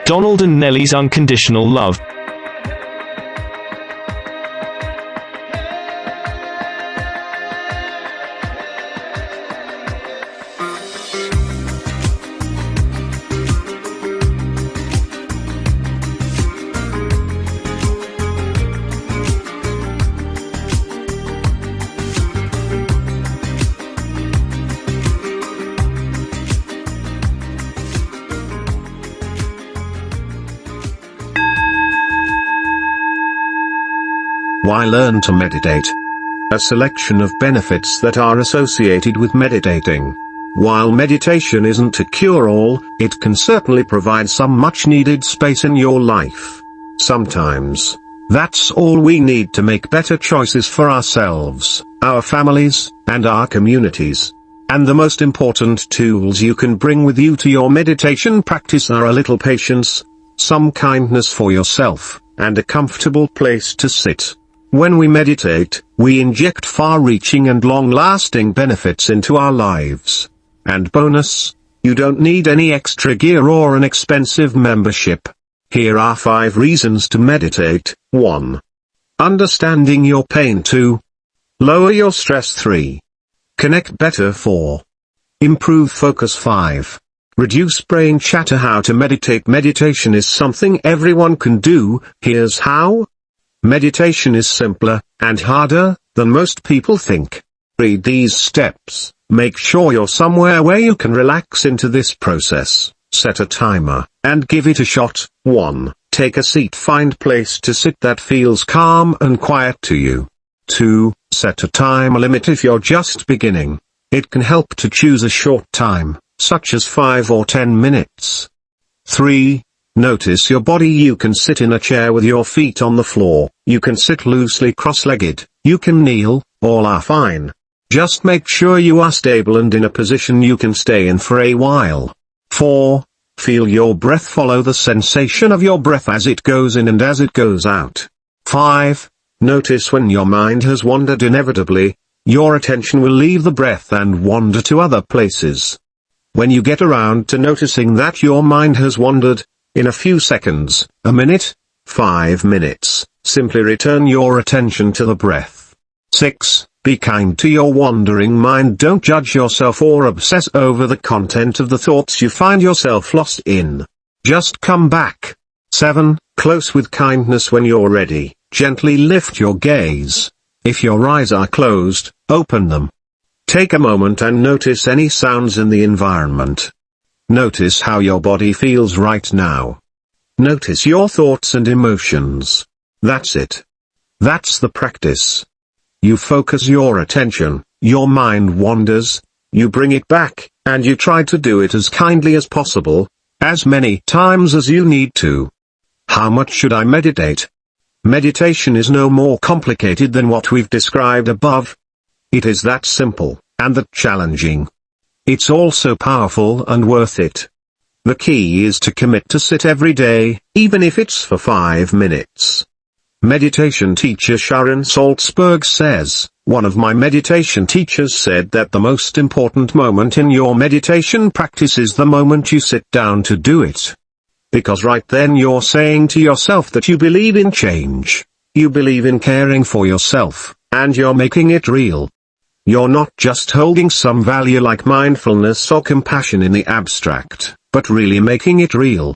Donald and Nelly's Unconditional Love. Why learn to meditate? A selection of benefits that are associated with meditating. While meditation isn't a cure-all, it can certainly provide some much-needed space in your life. Sometimes, that's all we need to make better choices for ourselves, our families, and our communities. And the most important tools you can bring with you to your meditation practice are a little patience, some kindness for yourself, and a comfortable place to sit. When we meditate, we inject far-reaching and long-lasting benefits into our lives. And bonus, you don't need any extra gear or an expensive membership. Here are 5 reasons to meditate. 1. Understanding your pain. 2. Lower your stress. 3. Connect better. 4. Improve focus. 5. Reduce brain chatter. How to meditate? Meditation is something everyone can do. Here's how. Meditation is simpler, and harder, than most people think. Read these steps. Make sure you're somewhere where you can relax into this process. Set a timer, and give it a shot. 1. Take a seat. Find place to sit that feels calm and quiet to you. 2. Set a time limit if you're just beginning. It can help to choose a short time, such as 5 or 10 minutes. 3. Notice your body. You can sit in a chair with your feet on the floor, you can sit loosely cross-legged, you can kneel, all are fine. Just make sure you are stable and in a position you can stay in for a while. 4. Feel your breath. Follow the sensation of your breath as it goes in and as it goes out. 5. Notice when your mind has wandered. Inevitably, your attention will leave the breath and wander to other places. When you get around to noticing that your mind has wandered, in a few seconds, a minute, 5 minutes, simply return your attention to the breath. 6. Be kind to your wandering mind. Don't judge yourself or obsess over the content of the thoughts you find yourself lost in. Just come back. 7. Close with kindness. When you're ready, gently lift your gaze. If your eyes are closed, open them. Take a moment and notice any sounds in the environment. Notice how your body feels right now. Notice your thoughts and emotions. That's it. That's the practice. You focus your attention, your mind wanders, you bring it back, and you try to do it as kindly as possible, as many times as you need to. How much should I meditate? Meditation is no more complicated than what we've described above. It is that simple, and that challenging. It's also powerful and worth it. The key is to commit to sit every day, even if it's for 5 minutes. Meditation teacher Sharon Salzberg says, one of my meditation teachers said that the most important moment in your meditation practice is the moment you sit down to do it. Because right then you're saying to yourself that you believe in change, you believe in caring for yourself, and you're making it real. You're not just holding some value like mindfulness or compassion in the abstract, but really making it real.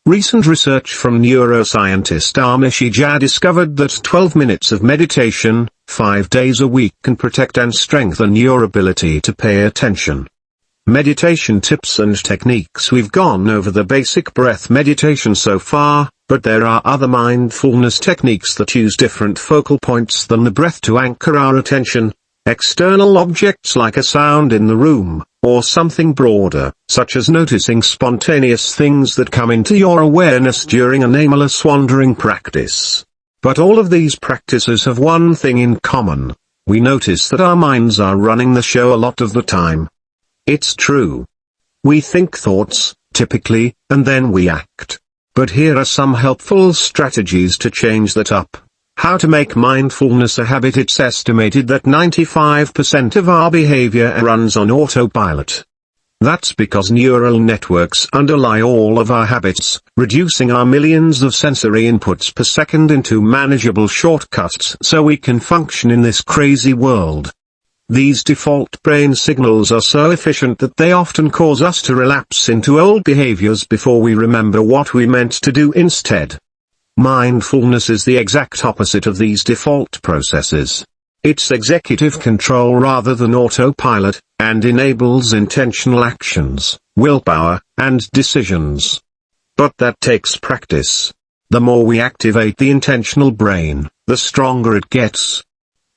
Recent research from neuroscientist Amish Jha discovered that 12 minutes of meditation, 5 days a week can protect and strengthen your ability to pay attention. Meditation tips and techniques. We've gone over the basic breath meditation so far, but there are other mindfulness techniques that use different focal points than the breath to anchor our attention. External objects like a sound in the room, or something broader, such as noticing spontaneous things that come into your awareness during a nameless wandering practice. But all of these practices have one thing in common. We notice that our minds are running the show a lot of the time. It's true. We think thoughts, typically, and then we act. But here are some helpful strategies to change that up. How to make mindfulness a habit. It's estimated that 95% of our behavior runs on autopilot. That's because neural networks underlie all of our habits, reducing our millions of sensory inputs per second into manageable shortcuts so we can function in this crazy world. These default brain signals are so efficient that they often cause us to relapse into old behaviors before we remember what we meant to do instead. Mindfulness is the exact opposite of these default processes. It's executive control rather than autopilot, and enables intentional actions, willpower, and decisions. But that takes practice. The more we activate the intentional brain, the stronger it gets.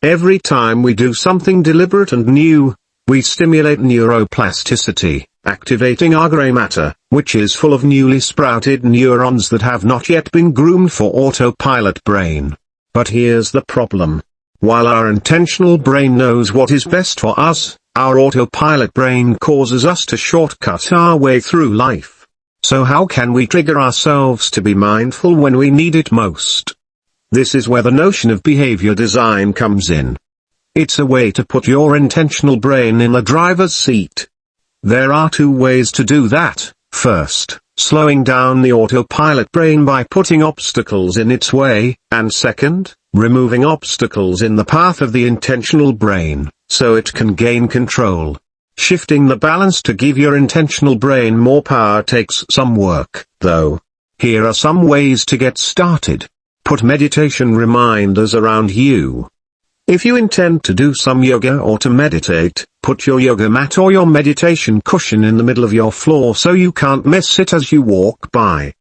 Every time we do something deliberate and new, we stimulate neuroplasticity, activating our gray matter, which is full of newly sprouted neurons that have not yet been groomed for autopilot brain. But here's the problem. While our intentional brain knows what is best for us, our autopilot brain causes us to shortcut our way through life. So how can we trigger ourselves to be mindful when we need it most? This is where the notion of behavior design comes in. It's a way to put your intentional brain in the driver's seat. There are two ways to do that. First, slowing down the autopilot brain by putting obstacles in its way, and second, removing obstacles in the path of the intentional brain, so it can gain control. Shifting the balance to give your intentional brain more power takes some work, though. Here are some ways to get started. Put meditation reminders around you. If you intend to do some yoga or to meditate, put your yoga mat or your meditation cushion in the middle of your floor so you can't miss it as you walk by.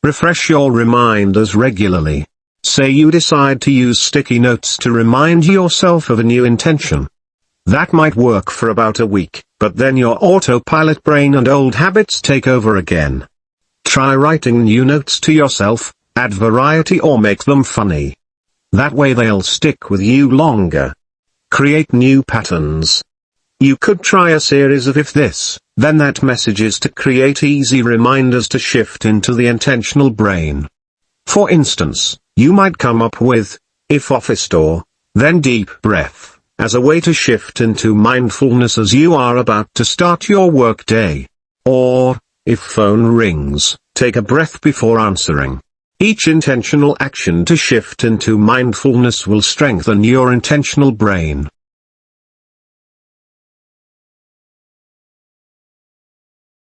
Refresh your reminders regularly. Say you decide to use sticky notes to remind yourself of a new intention. That might work for about a week, but then your autopilot brain and old habits take over again. Try writing new notes to yourself, add variety or make them funny. That way they'll stick with you longer. Create new patterns. You could try a series of if this, then that messages to create easy reminders to shift into the intentional brain. For instance, you might come up with, if office door, then deep breath, as a way to shift into mindfulness as you are about to start your work day. Or, if phone rings, take a breath before answering. Each intentional action to shift into mindfulness will strengthen your intentional brain.